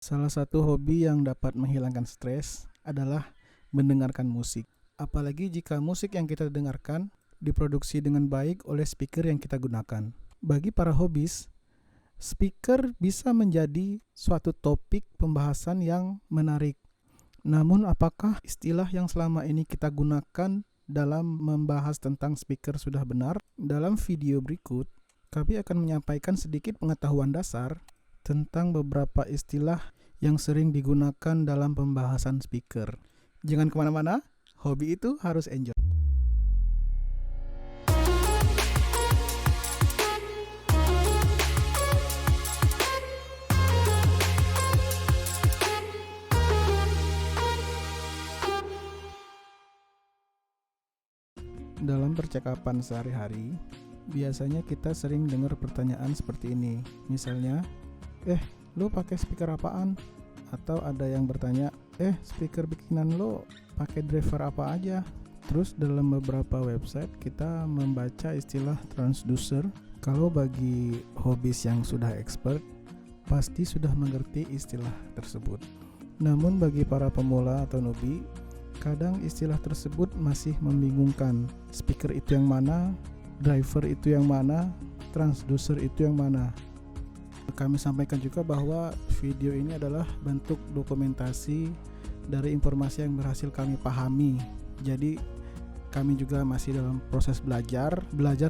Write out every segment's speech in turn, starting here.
Salah satu hobi yang dapat menghilangkan stres adalah mendengarkan musik. Apalagi jika musik yang kita dengarkan diproduksi dengan baik oleh speaker yang kita gunakan. Bagi para hobis, speaker bisa menjadi suatu topik pembahasan yang menarik. Namun apakah istilah yang selama ini kita gunakan dalam membahas tentang speaker sudah benar? Dalam video berikut, kami akan menyampaikan sedikit pengetahuan dasar tentang beberapa istilah yang sering digunakan dalam pembahasan speaker. Jangan kemana-mana, hobi itu harus enjoy. Dalam percakapan sehari-hari, biasanya kita sering dengar pertanyaan seperti ini. Misalnya, lo pakai speaker apaan? Atau ada yang bertanya, speaker bikinan lo pakai driver apa aja? Terus dalam beberapa website kita membaca istilah transducer. Kalau bagi hobis yang sudah expert, pasti sudah mengerti istilah tersebut. Namun bagi para pemula atau newbie, kadang istilah tersebut masih membingungkan. Speaker itu yang mana? Driver itu yang mana? Transducer itu yang mana? Kami sampaikan juga bahwa video ini adalah bentuk dokumentasi dari informasi yang berhasil kami pahami. Jadi kami juga masih dalam proses belajar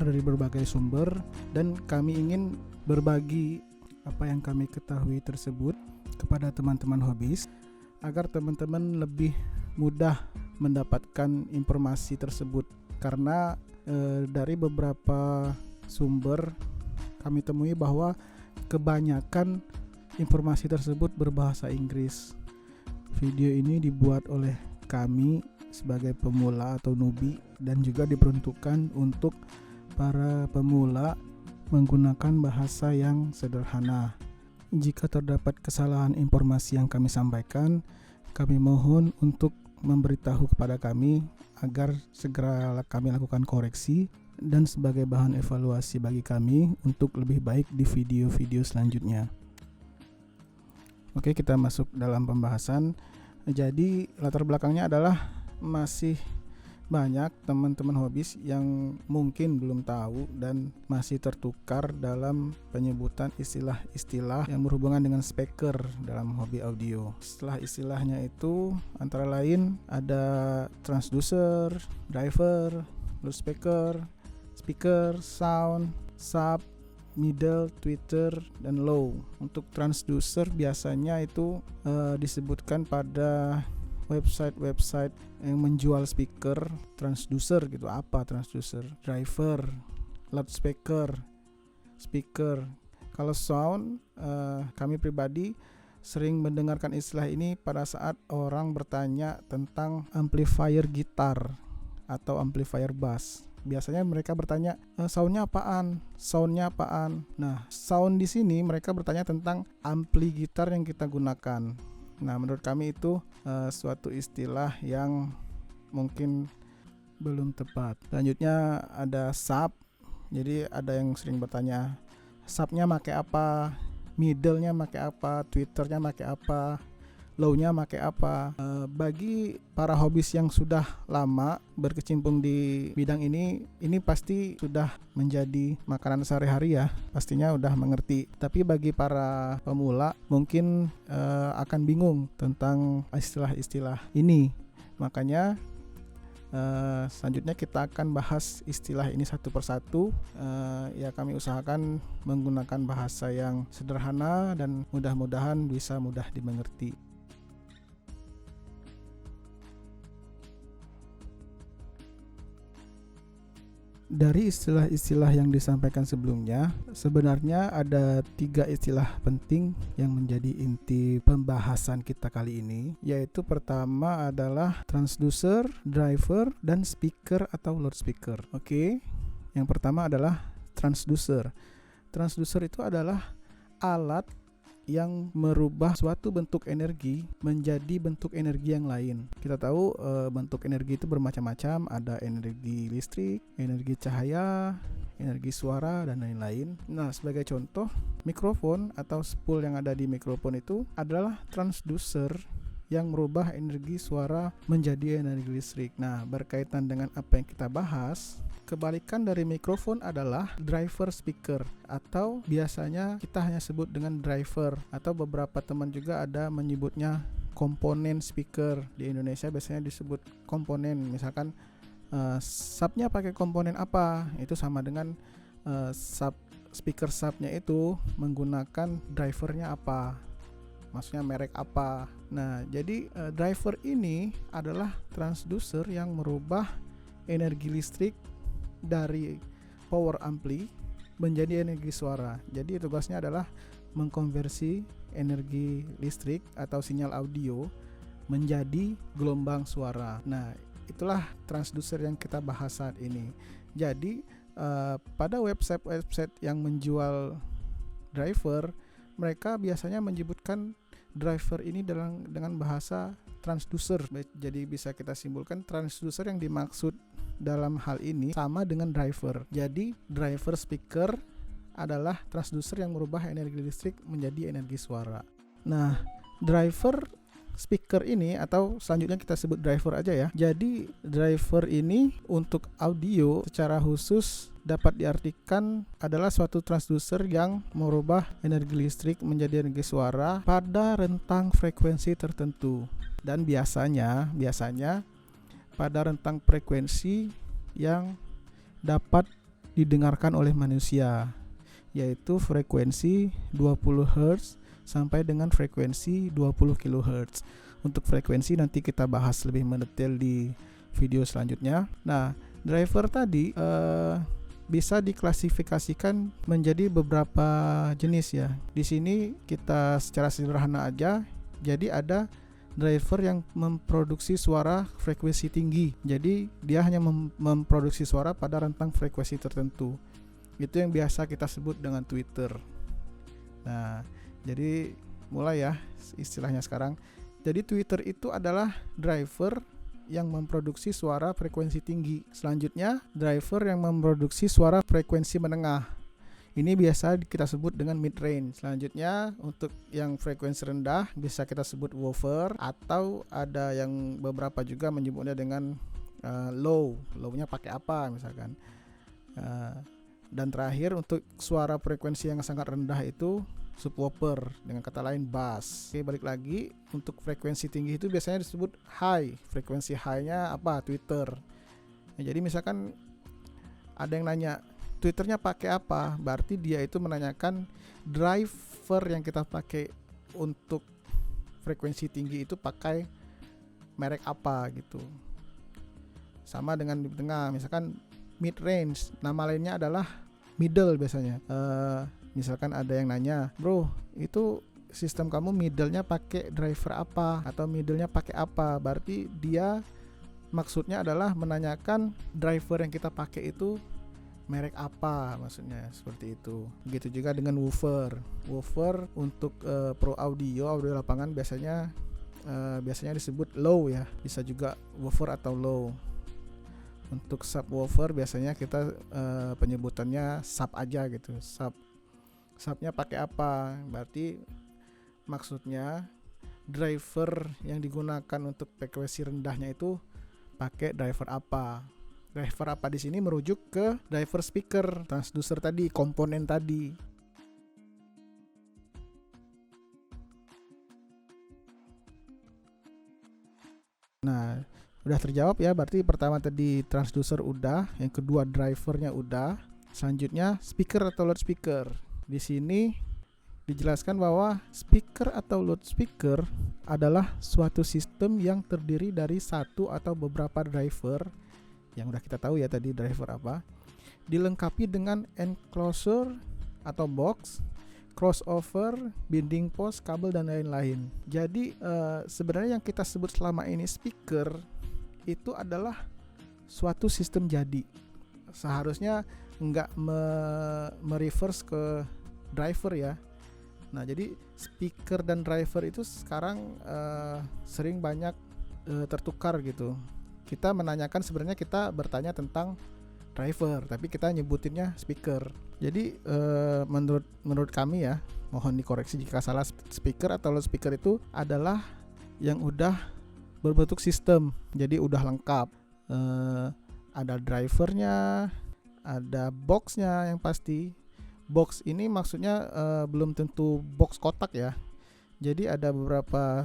dari berbagai sumber, dan kami ingin berbagi apa yang kami ketahui tersebut kepada teman-teman hobis agar teman-teman lebih mudah mendapatkan informasi tersebut. Karena dari beberapa sumber kami temui bahwa kebanyakan informasi tersebut berbahasa Inggris. Video ini dibuat oleh kami sebagai pemula atau newbie dan juga diperuntukkan untuk para pemula menggunakan bahasa yang sederhana. Jika terdapat kesalahan informasi yang kami sampaikan, kami mohon untuk memberitahu kepada kami agar segera kami lakukan koreksi dan sebagai bahan evaluasi bagi kami untuk lebih baik di video-video selanjutnya. Oke, kita masuk dalam pembahasan. Jadi latar belakangnya adalah masih banyak teman-teman hobis yang mungkin belum tahu dan masih tertukar dalam penyebutan istilah-istilah yang berhubungan dengan speaker dalam hobi audio. Setelah istilahnya itu antara lain ada transducer, driver, loudspeaker, speaker, sound, sub, middle, tweeter, dan low. Untuk transducer biasanya itu disebutkan pada website yang menjual speaker transducer gitu. Apa transducer? Driver, loudspeaker, speaker. Kalau sound, kami pribadi sering mendengarkan istilah ini pada saat orang bertanya tentang amplifier gitar atau amplifier bass. Biasanya mereka bertanya, soundnya apaan? Soundnya apaan? Nah, sound di sini mereka bertanya tentang ampli gitar yang kita gunakan. Nah, menurut kami itu suatu istilah yang mungkin belum tepat. Selanjutnya ada sub. Jadi ada yang sering bertanya, subnya pakai apa? Middle-nya pakai apa? Twitternya pakai apa? Low-nya pakai apa? Bagi para hobis yang sudah lama berkecimpung di bidang ini pasti sudah menjadi makanan sehari-hari ya. Pastinya udah mengerti. Tapi bagi para pemula mungkin akan bingung tentang istilah-istilah ini. Makanya selanjutnya kita akan bahas istilah ini satu persatu. Ya, kami usahakan menggunakan bahasa yang sederhana dan mudah-mudahan bisa mudah dimengerti. Dari istilah-istilah yang disampaikan sebelumnya, sebenarnya ada 3 istilah penting yang menjadi inti pembahasan kita kali ini, yaitu pertama adalah transducer, driver, dan speaker atau loudspeaker. Oke, yang pertama adalah transducer. Transducer itu adalah alat yang merubah suatu bentuk energi menjadi bentuk energi yang lain. Kita tahu bentuk energi itu bermacam-macam, ada energi listrik, energi cahaya, energi suara, dan lain-lain. Nah, sebagai contoh, mikrofon atau spool yang ada di mikrofon itu adalah transducer yang merubah energi suara menjadi energi listrik. Nah, berkaitan dengan apa yang kita bahas, kebalikan dari mikrofon adalah driver speaker, atau biasanya kita hanya sebut dengan driver, atau beberapa teman juga ada menyebutnya komponen speaker. Di Indonesia biasanya disebut komponen, misalkan subnya pakai komponen apa, itu sama dengan speaker subnya itu menggunakan drivernya apa, maksudnya merek apa. Nah, jadi driver ini adalah transducer yang merubah energi listrik dari power ampli menjadi energi suara. Jadi tugasnya adalah mengkonversi energi listrik atau sinyal audio menjadi gelombang suara. Nah, itulah transducer yang kita bahas saat ini. Jadi pada website yang menjual driver, mereka biasanya menyebutkan driver ini dengan bahasa transducer. Jadi bisa kita simpulkan transducer yang dimaksud dalam hal ini sama dengan driver. Jadi driver speaker adalah transducer yang merubah energi listrik menjadi energi suara. Nah, driver speaker ini, atau selanjutnya kita sebut driver aja ya. Jadi driver ini untuk audio secara khusus dapat diartikan adalah suatu transducer yang merubah energi listrik menjadi energi suara pada rentang frekuensi tertentu. Dan biasanya pada rentang frekuensi yang dapat didengarkan oleh manusia, yaitu frekuensi 20 Hz sampai dengan frekuensi 20 kHz. Untuk frekuensi nanti kita bahas lebih mendetail di video selanjutnya. Nah, driver tadi bisa diklasifikasikan menjadi beberapa jenis ya. Di sini kita secara sederhana aja. Jadi ada driver yang memproduksi suara frekuensi tinggi. Jadi dia hanya memproduksi suara pada rentang frekuensi tertentu. Itu yang biasa kita sebut dengan tweeter. Nah, jadi mulai ya istilahnya sekarang. Jadi tweeter itu adalah driver yang memproduksi suara frekuensi tinggi. Selanjutnya driver yang memproduksi suara frekuensi menengah. Ini biasa kita sebut dengan mid range. Selanjutnya untuk yang frekuensi rendah bisa kita sebut woofer, atau ada yang beberapa juga menyebutnya dengan low. Low-nya pakai apa misalkan. Dan terakhir untuk suara frekuensi yang sangat rendah itu subwoofer, dengan kata lain bass. Oke, balik lagi, untuk frekuensi tinggi itu biasanya disebut high. Frekuensi high-nya apa? Tweeter. Ya, jadi misalkan ada yang nanya tweeternya pakai apa, berarti dia itu menanyakan driver yang kita pakai untuk frekuensi tinggi itu pakai merek apa gitu. Sama dengan di tengah, misalkan mid range, nama lainnya adalah middle biasanya. Misalkan ada yang nanya, bro, itu sistem kamu middle-nya pakai driver apa atau middle-nya pakai apa, berarti dia maksudnya adalah menanyakan driver yang kita pakai itu merek apa, maksudnya seperti itu. Begitu juga dengan woofer. Woofer untuk pro audio lapangan biasanya disebut low ya, bisa juga woofer atau low. Untuk subwoofer biasanya kita penyebutannya sub aja gitu. Subnya pakai apa? Berarti maksudnya driver yang digunakan untuk frekuensi rendahnya itu pakai driver apa? Driver apa di sini merujuk ke driver speaker, transducer tadi, komponen tadi. Nah, udah terjawab ya. Berarti pertama tadi transducer udah, yang kedua drivernya udah. Selanjutnya speaker atau loudspeaker. Di sini dijelaskan bahwa speaker atau loudspeaker adalah suatu sistem yang terdiri dari satu atau beberapa driver, yang udah kita tahu ya tadi driver apa, dilengkapi dengan enclosure atau box, crossover, binding post, kabel, dan lain-lain. Jadi sebenarnya yang kita sebut selama ini speaker itu adalah suatu sistem jadi. Seharusnya nggak mereverse ke driver ya. Nah, jadi speaker dan driver itu sekarang sering banyak tertukar gitu. Kita menanyakan, sebenarnya kita bertanya tentang driver, tapi kita nyebutinnya speaker. Jadi menurut kami ya, mohon dikoreksi jika salah, speaker atau loudspeaker itu adalah yang udah berbentuk sistem, jadi udah lengkap. Ada drivernya, ada boxnya yang pasti. Box ini maksudnya belum tentu box kotak ya. Jadi ada beberapa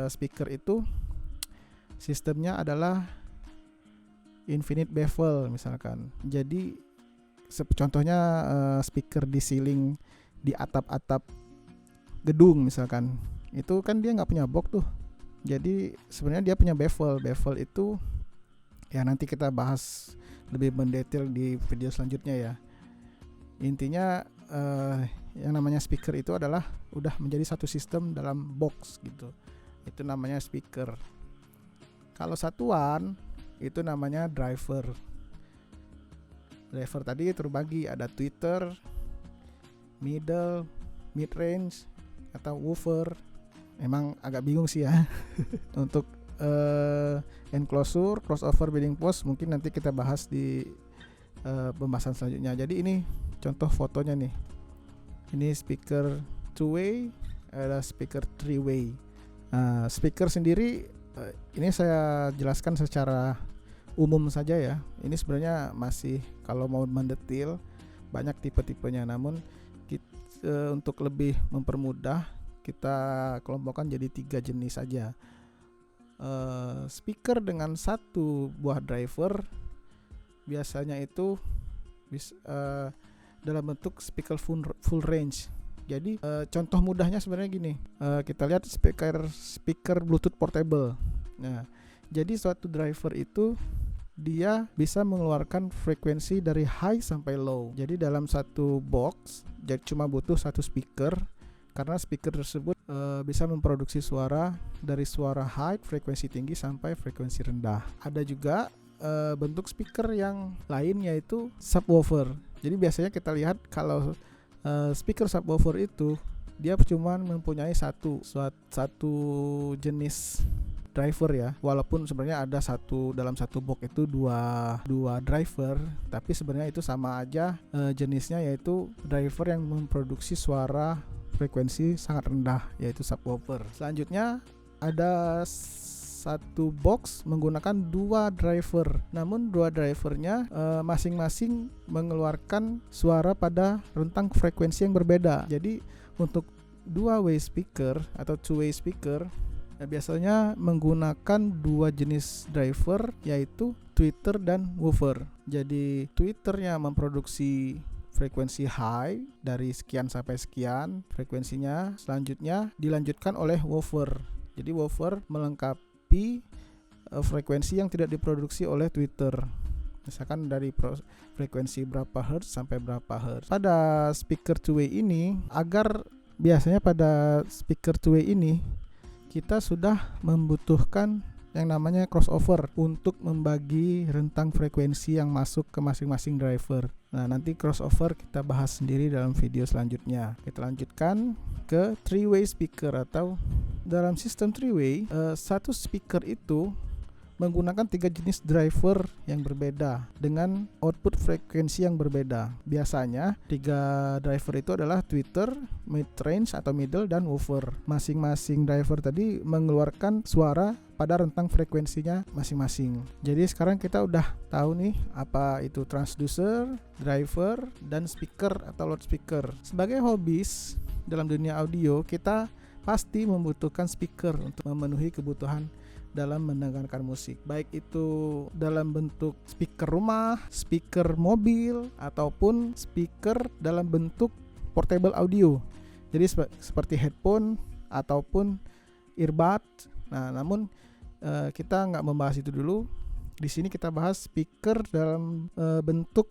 speaker itu sistemnya adalah infinite bevel misalkan. Jadi contohnya speaker di ceiling, di atap-atap gedung misalkan, itu kan dia nggak punya box tuh. Jadi sebenarnya dia punya bevel. Bevel itu ya nanti kita bahas lebih mendetail di video selanjutnya ya. Intinya yang namanya speaker itu adalah udah menjadi satu sistem dalam box gitu. Itu namanya speaker. Kalau satuan itu namanya driver. Driver tadi terbagi ada tweeter, middle, mid range atau woofer. Emang agak bingung sih ya. Untuk enclosure, crossover, building post mungkin nanti kita bahas di pembahasan selanjutnya. Jadi ini contoh fotonya nih. Ini speaker 2-way, ada speaker 3-way. Speaker sendiri ini saya jelaskan secara umum saja ya. Ini sebenarnya masih kalau mau mendetail banyak tipe-tipenya. Namun untuk lebih mempermudah kita kelompokkan jadi 3 jenis saja. Speaker dengan satu buah driver biasanya itu dalam bentuk speaker full range. Jadi contoh mudahnya sebenarnya gini, kita lihat speaker Bluetooth portable. Nah, jadi suatu driver itu dia bisa mengeluarkan frekuensi dari high sampai low. Jadi dalam satu box jadi cuma butuh satu speaker, karena speaker tersebut bisa memproduksi suara dari suara high frekuensi tinggi sampai frekuensi rendah. Ada juga bentuk speaker yang lain yaitu subwoofer. Jadi biasanya kita lihat kalau speaker subwoofer itu dia cuma mempunyai satu jenis driver ya. Walaupun sebenarnya ada dalam satu box itu dua driver, tapi sebenarnya itu sama aja jenisnya, yaitu driver yang memproduksi suara frekuensi sangat rendah, yaitu subwoofer. Selanjutnya ada satu box menggunakan 2 driver, namun 2 drivernya masing-masing mengeluarkan suara pada rentang frekuensi yang berbeda. Jadi untuk 2-way speaker atau 2-way speaker biasanya menggunakan 2 jenis driver, yaitu tweeter dan woofer. Jadi tweeternya memproduksi frekuensi high dari sekian sampai sekian frekuensinya, selanjutnya dilanjutkan oleh woofer. Jadi woofer melengkapi frekuensi yang tidak diproduksi oleh tweeter, misalkan dari frekuensi berapa hertz sampai berapa hertz. Pada speaker two-way ini, biasanya pada speaker two-way ini kita sudah membutuhkan yang namanya crossover untuk membagi rentang frekuensi yang masuk ke masing-masing driver. Nah, nanti crossover kita bahas sendiri dalam video selanjutnya. Kita lanjutkan ke three-way speaker, atau dalam sistem three-way satu speaker itu menggunakan 3 jenis driver yang berbeda dengan output frekuensi yang berbeda. Biasanya 3 driver itu adalah tweeter, mid range atau middle, dan woofer. Masing-masing driver tadi mengeluarkan suara pada rentang frekuensinya masing-masing. Jadi sekarang kita udah tahu nih apa itu transducer, driver, dan speaker atau loudspeaker. Sebagai hobis dalam dunia audio, kita pasti membutuhkan speaker untuk memenuhi kebutuhan dalam mendengarkan musik, baik itu dalam bentuk speaker rumah, speaker mobil, ataupun speaker dalam bentuk portable audio. Jadi seperti headphone ataupun earbud. Nah, namun kita nggak membahas itu dulu. Di sini kita bahas speaker dalam bentuk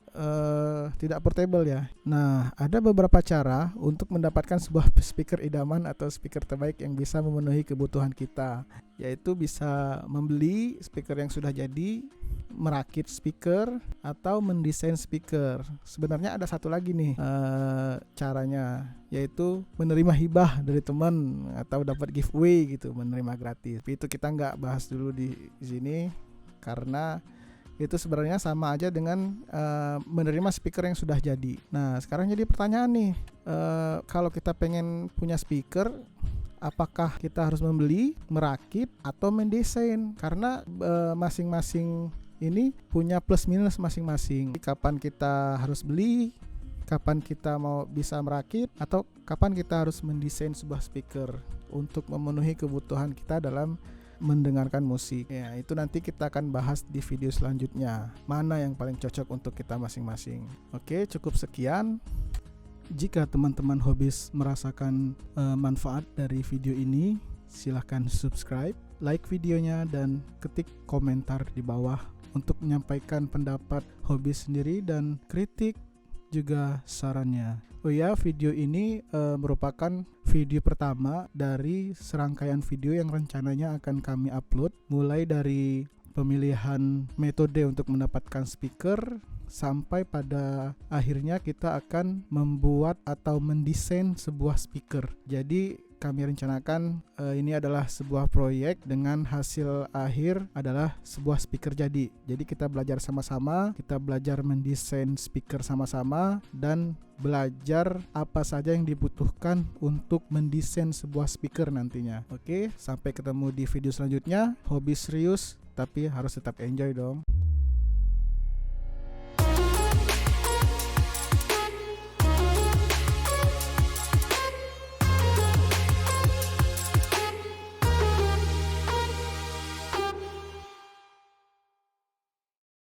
tidak portable ya. Nah, ada beberapa cara untuk mendapatkan sebuah speaker idaman atau speaker terbaik yang bisa memenuhi kebutuhan kita, yaitu bisa membeli speaker yang sudah jadi, merakit speaker, atau mendesain speaker. Sebenarnya ada satu lagi nih caranya, yaitu menerima hibah dari teman atau dapat giveaway gitu, menerima gratis. Tapi itu kita nggak bahas dulu di sini, karena itu sebenarnya sama aja dengan menerima speaker yang sudah jadi. Nah, sekarang jadi pertanyaan nih, kalau kita pengen punya speaker, apakah kita harus membeli, merakit, atau mendesain? Karena masing-masing ini punya plus minus masing-masing. Kapan kita harus beli, kapan kita mau bisa merakit, atau kapan kita harus mendesain sebuah speaker untuk memenuhi kebutuhan kita dalam mendengarkan musik. Ya, itu nanti kita akan bahas di video selanjutnya. Mana yang paling cocok untuk kita masing-masing. Oke, cukup sekian. Jika teman-teman hobis merasakan manfaat dari video ini, silahkan subscribe, like videonya, dan ketik komentar di bawah untuk menyampaikan pendapat hobis sendiri dan kritik juga sarannya. Oh ya, video ini merupakan video pertama dari serangkaian video yang rencananya akan kami upload, mulai dari pemilihan metode untuk mendapatkan speaker sampai pada akhirnya kita akan membuat atau mendesain sebuah speaker. Jadi kami rencanakan ini adalah sebuah proyek dengan hasil akhir adalah sebuah speaker jadi. Jadi kita belajar sama-sama, kita belajar mendesain speaker sama-sama, dan belajar apa saja yang dibutuhkan untuk mendesain sebuah speaker nantinya. Oke, sampai ketemu di video selanjutnya. Hobi serius, tapi harus tetap enjoy dong.